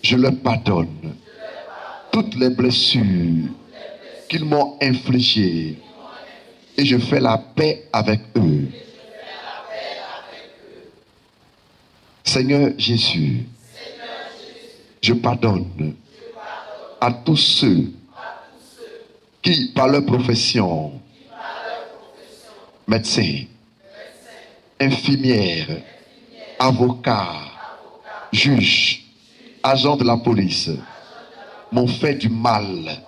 je leur pardonne toutes les blessures qu'ils m'ont infligées et je fais la paix avec eux. Seigneur Jésus, Je pardonne à tous ceux qui, par leur profession, médecins, infirmières, avocats, juges, agents de la police, m'ont fait du mal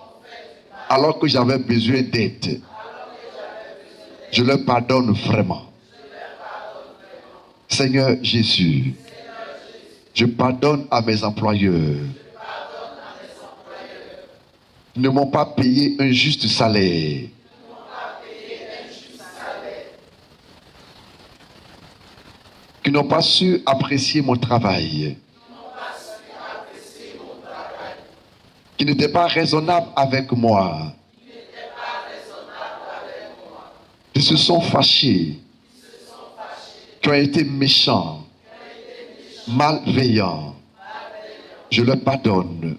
alors que j'avais besoin d'aide. Je leur pardonne vraiment. Seigneur Jésus, je pardonne à mes employeurs qui ne m'ont pas payé un juste salaire. Qui n'ont pas su apprécier mon travail. Qui n'étaient pas raisonnables avec moi. Qui se sont fâchés. Qui ont été méchants. Malveillants. Je leur pardonne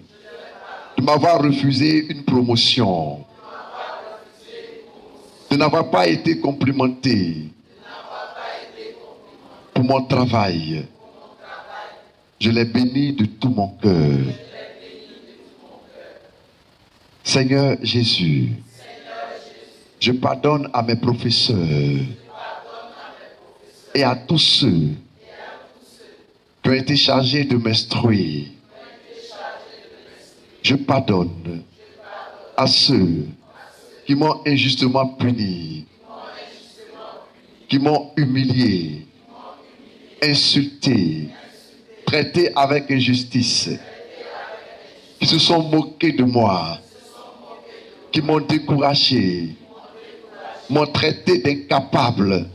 de m'avoir refusé une promotion. De n'avoir pas été complimenté pour mon travail. Je les bénis de tout mon cœur. Seigneur Jésus, je pardonne à mes professeurs et à tous ceux qui ont été chargés de m'instruire. Je pardonne à ceux qui m'ont injustement puni, qui m'ont humilié, insulté, traité avec injustice, qui se sont moqués de moi, qui m'ont découragé, m'ont traité d'incapable,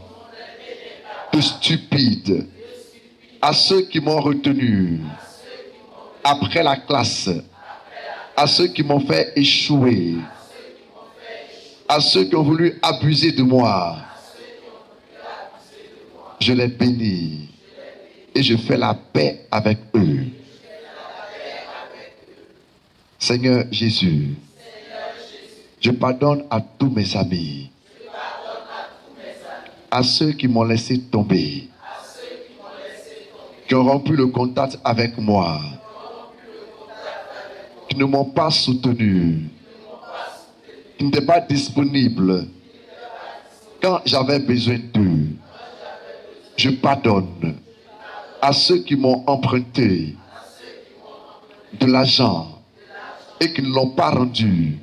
de stupide, à ceux qui m'ont retenu après la classe, à ceux qui m'ont fait échouer, à ceux qui ont voulu abuser de moi. Je les bénis et je fais la paix avec eux. Seigneur Jésus, je pardonne à tous mes amis, à ceux qui m'ont laissé tomber, qui ont rompu le contact avec moi, qui ne m'ont pas soutenu, qui n'étaient pas disponibles quand j'avais besoin d'eux. Je pardonne à ceux qui m'ont emprunté de l'argent et qui ne l'ont pas rendu,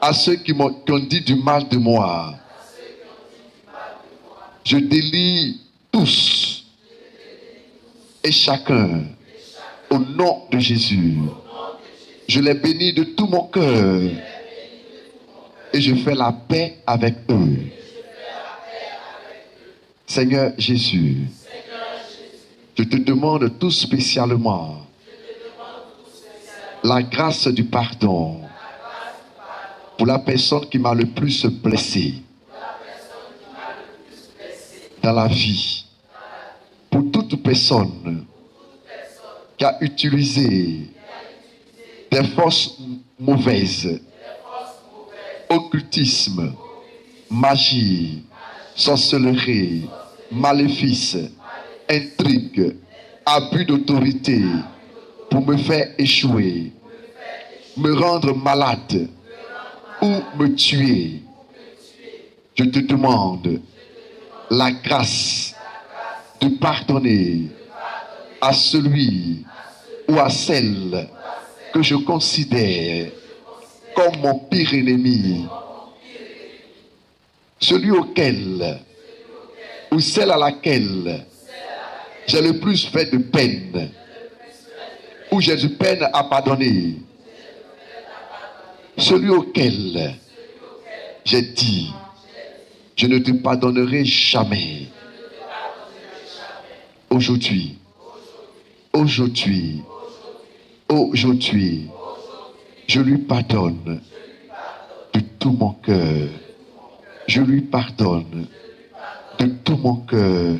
à ceux qui ont dit du mal de moi. Je délie tous et chacun au nom de Jésus. Je les bénis de tout mon cœur et je fais la paix avec eux. Seigneur Jésus, je te demande tout spécialement la grâce du pardon pour la personne qui m'a le plus blessé dans la vie, pour toute personne qui a utilisé des forces mauvaises, occultisme, magie, sorcellerie, maléfice, intrigue, abus d'autorité pour me faire échouer, me rendre malade ou me tuer. Je te demande la grâce de pardonner à celui ou à celle que je considère comme mon pire ennemi, celui auquel ou celle à laquelle j'ai le plus fait de peine, ou j'ai de peine à pardonner, celui auquel j'ai dit je ne te pardonnerai jamais. Aujourd'hui, je lui pardonne de tout mon cœur. Je lui pardonne de tout mon cœur.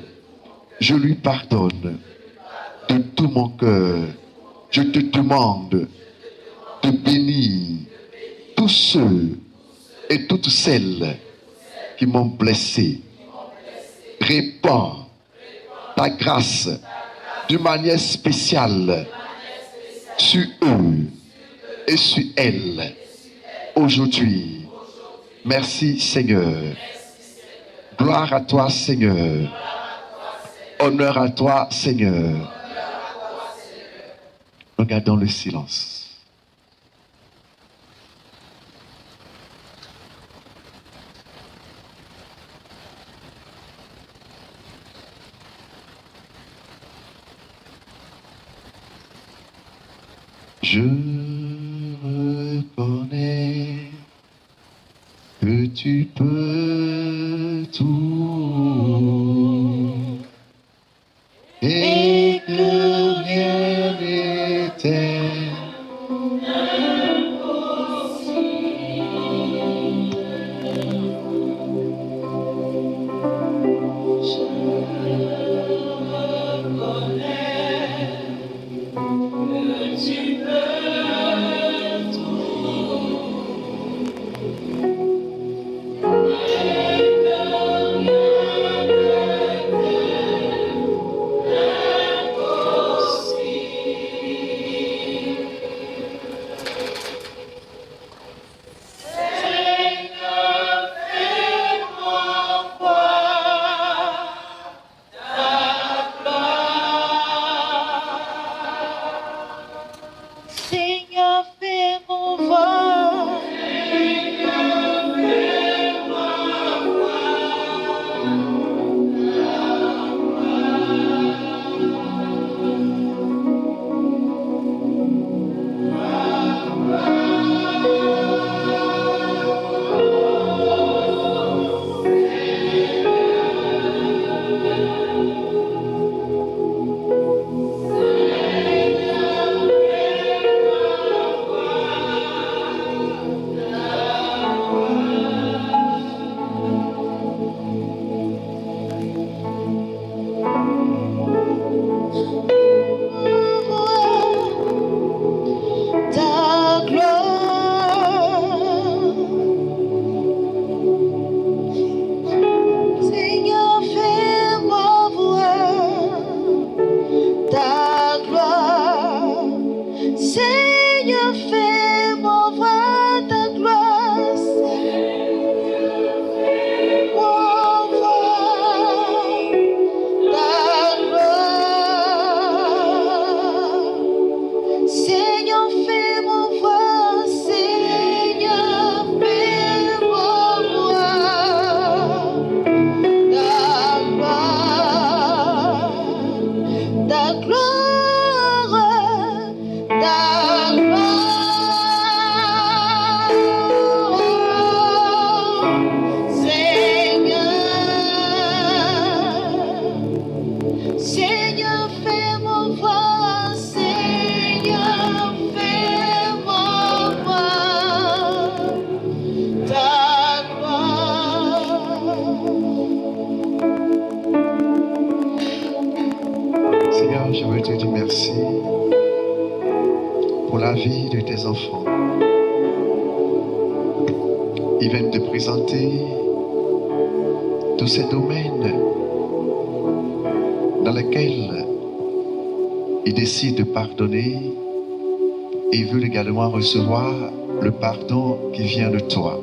Je lui pardonne de tout mon cœur. Je te demande de bénir tous ceux et toutes celles qui m'ont blessé. Répands ta grâce d'une manière spéciale sur eux et sur elles aujourd'hui. Merci Seigneur. Gloire à toi Seigneur. Honneur à toi Seigneur. Regardons le silence. Je reconnais que tu peux tout et que rien n'était Seigneur, je veux te dire merci pour la vie de tes enfants. Ils viennent te présenter tous ces domaines dans lesquels ils décident de pardonner et ils veulent également recevoir le pardon qui vient de toi.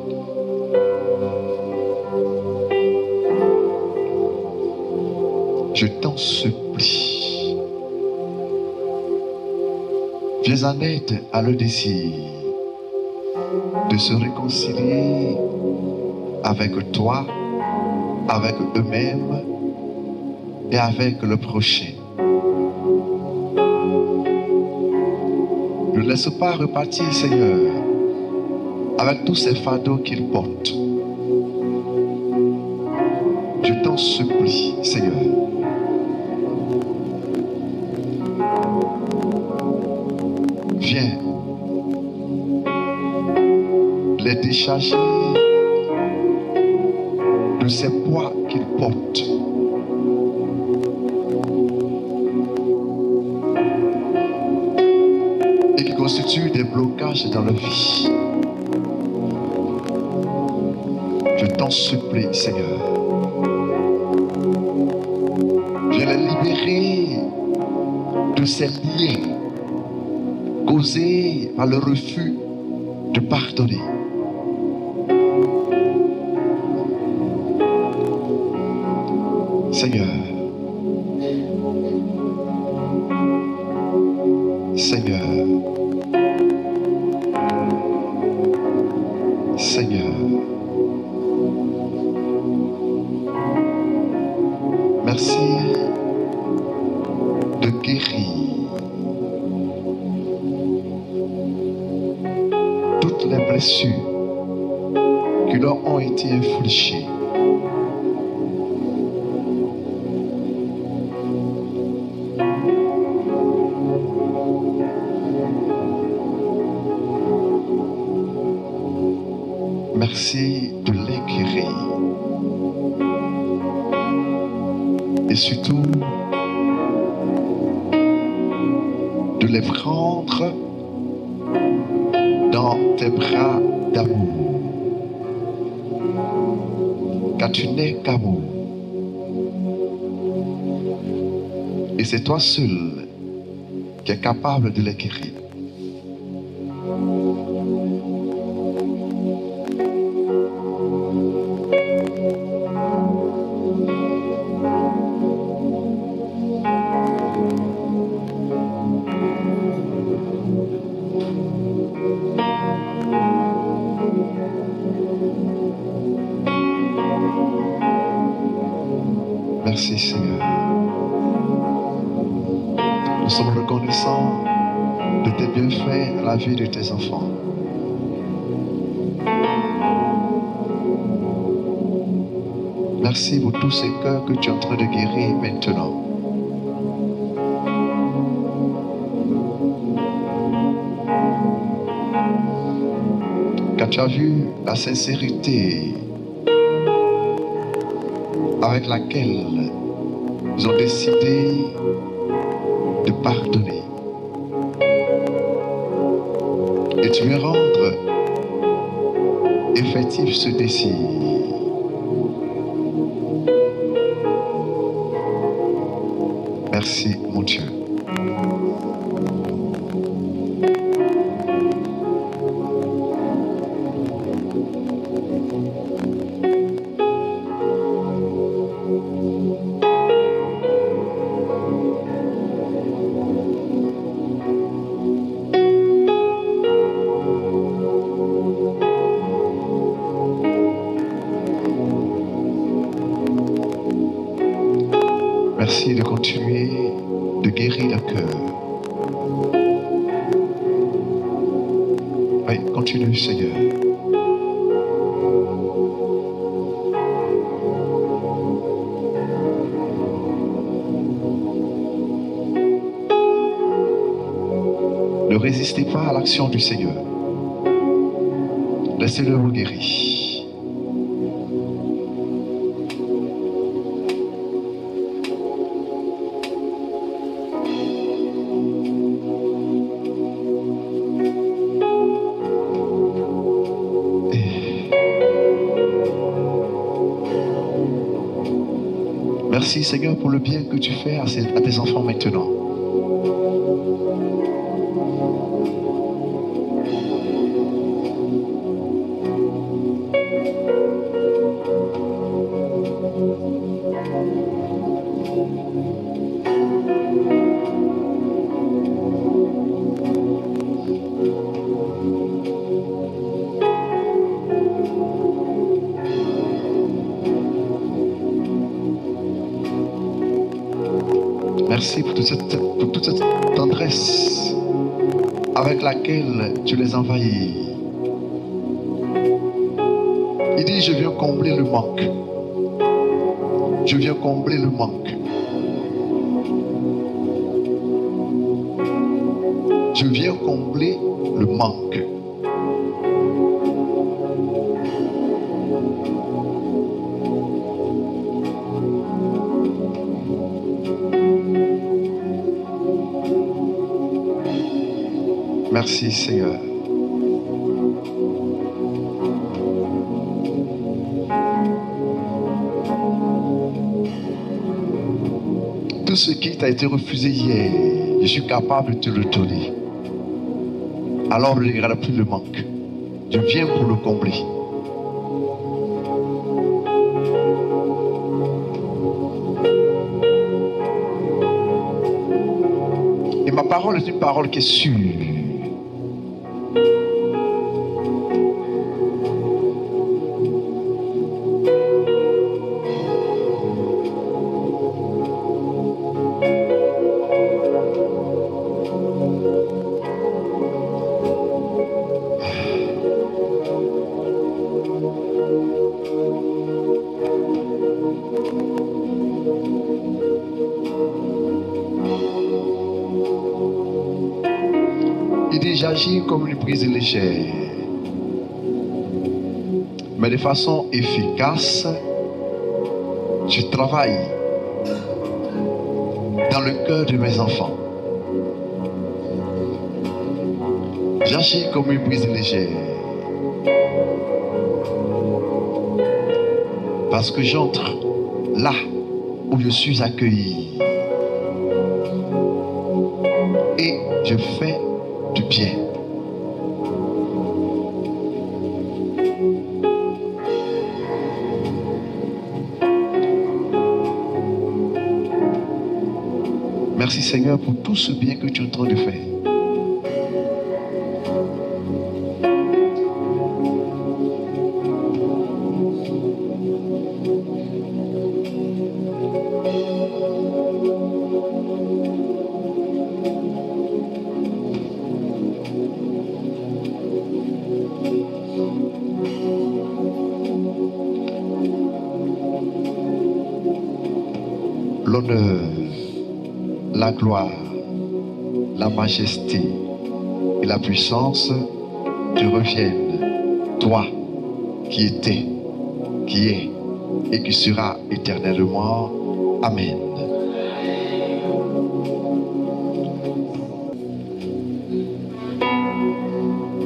Je t'en supplie, viens en aide à leur désir de se réconcilier avec toi, avec eux-mêmes et avec le prochain. Ne laisse pas repartir, Seigneur, avec tous ces fardeaux qu'ils portent. Je t'en supplie, Seigneur. Viens les décharger de ces poids qu'ils portent. Et qui constituent des blocages dans leur vie. Je t'en supplie, Seigneur. Viens les libérer de ces liens causé par le refus de pardonner. Seigneur, Seigneur, Seigneur, merci de guérir toutes les blessures qui leur ont été infligées. Merci de les guérir. Et surtout, de les prendre dans tes bras d'amour. Car tu n'es qu'amour. Et c'est toi seul qui es capable de les guérir. Merci Seigneur. Nous sommes reconnaissants de tes bienfaits à la vie de tes enfants. Merci pour tous ces cœurs que tu es en train de guérir maintenant. Car tu as vu la sincérité avec laquelle ils ont décidé de pardonner. Et tu veux rendre effectif ce désir. Merci mon Dieu. Merci de continuer de guérir le cœur. Oui, continue Seigneur. Ne résistez pas à l'action du Seigneur. Laissez-le vous guérir. Merci Seigneur pour le bien que tu fais à tes enfants maintenant. Merci pour toute cette tendresse avec laquelle tu les envahis. Il dit, je viens combler le manque. Je viens combler le manque. Je viens combler le manque. Merci Seigneur. Tout ce qui t'a été refusé hier, je suis capable de te le donner. alors ne regarde plus le manque. Je viens pour le combler. Et ma parole est une parole qui est sûre. Il dit, j'agis comme une brise légère, mais de façon efficace, je travaille dans le cœur de mes enfants. J'agis comme une brise légère, parce que j'entre là où je suis accueilli et je fais du bien. Merci Seigneur pour tout ce bien que tu es en train de faire. L'honneur, la gloire, la majesté et la puissance te reviennent, toi qui étais, qui est et qui sera éternellement. Amen.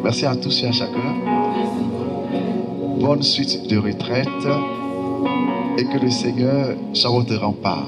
Merci à tous et à chacun. Bonne suite de retraite et que le Seigneur soit votre rempart.